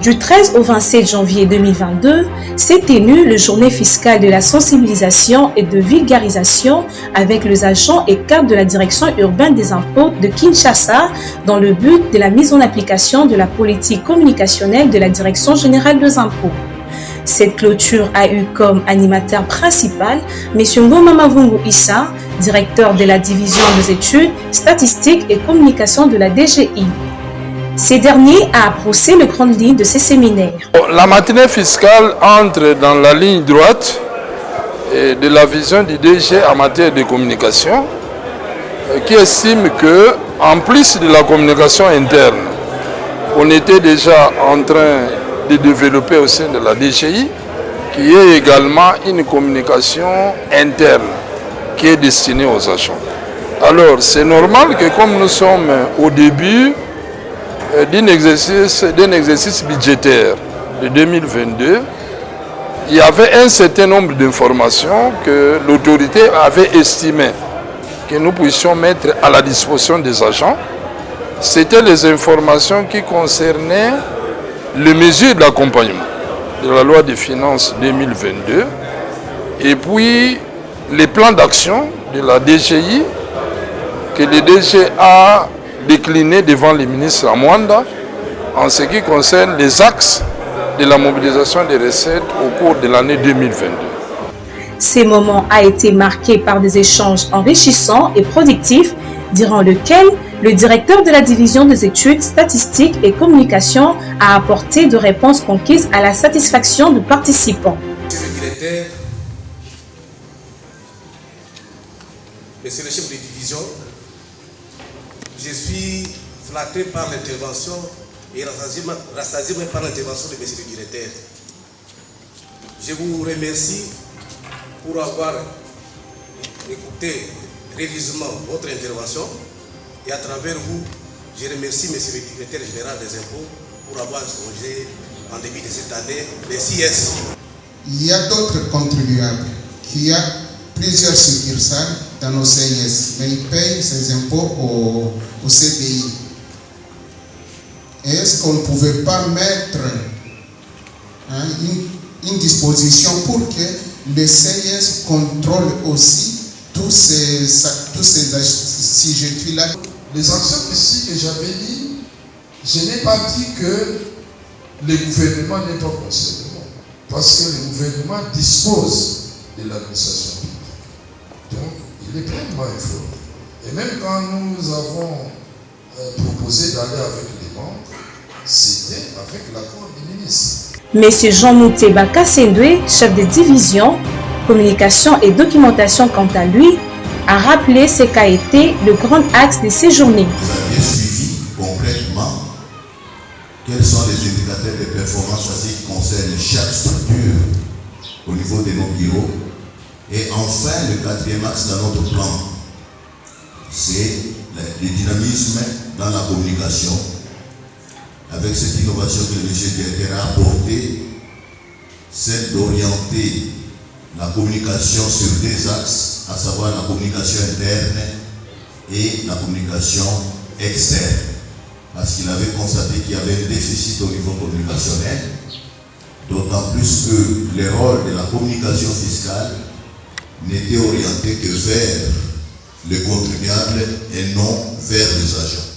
Du 13 au 27 janvier 2022, s'est tenue le journée fiscale de la sensibilisation et de vulgarisation avec les agents et cadres de la direction urbaine des impôts de Kinshasa dans le but de la mise en application de la politique communicationnelle de la direction générale des impôts. Cette clôture a eu comme animateur principal M. Ngoma Mavungu Issa, directeur de la division des études, statistiques et communication de la DGI. Ces derniers a approché les grandes lignes de ces séminaires. La matinée fiscale entre dans la ligne droite de la vision du DG en matière de communication, qui estime que, en plus de la communication interne, on était déjà en train de développer au sein de la DGI, qui est également une communication interne qui est destinée aux agents. Alors, c'est normal que comme nous sommes au début d'un exercice budgétaire de 2022, il y avait un certain nombre d'informations que l'autorité avait estimé que nous puissions mettre à la disposition des agents. C'était les informations qui concernaient les mesures d'accompagnement de la loi des finances 2022 et puis les plans d'action de la DGI que le DG a décliné devant les ministres à Mwanda en ce qui concerne les axes de la mobilisation des recettes au cours de l'année 2022. Ces moments ont été marqués par des échanges enrichissants et productifs durant lesquels le directeur de la division des études, statistiques et communication a apporté des réponses conquises à la satisfaction des participants. Monsieur le directeur, monsieur le chef de division, je suis flatté par l'intervention et rassasié par l'intervention de monsieur le directeur. Je vous remercie pour avoir écouté religieusement votre intervention et à travers vous, je remercie monsieur le directeur général des impôts pour avoir songé en début de cette année les CIS. Il y a d'autres contribuables qui ont plusieurs succursales dans nos CIS, mais ils payent ces impôts au CDI. Est-ce qu'on ne pouvait pas mettre une disposition pour que le CIS contrôle aussi tous ces assujettis-là? Les actions ici que j'avais dit, je n'ai pas dit que le gouvernement n'est pas concerné, parce que le gouvernement dispose de l'administration publique. Donc, il est pleinement informé. Et même quand nous avons proposé d'aller avec les membres, c'était avec l'accord du ministre. M. Jean-Mouté Bakasendwe, chef de division, communication et documentation quant à lui, a rappelé ce qu'a été le grand axe de ces journées. Vous avez suivi concrètement quels sont les indicateurs de performance qui concernent chaque structure au niveau de nos bureaux. Et enfin, le quatrième axe dans notre plan, c'est le dynamisme dans la communication. Avec cette innovation que le directeur a apportée, c'est d'orienter la communication sur deux axes, à savoir la communication interne et la communication externe. Parce qu'il avait constaté qu'il y avait un déficit au niveau communicationnel, d'autant plus que le rôle de la communication fiscale n'était orienté que vers les contribuables et non vers les agents.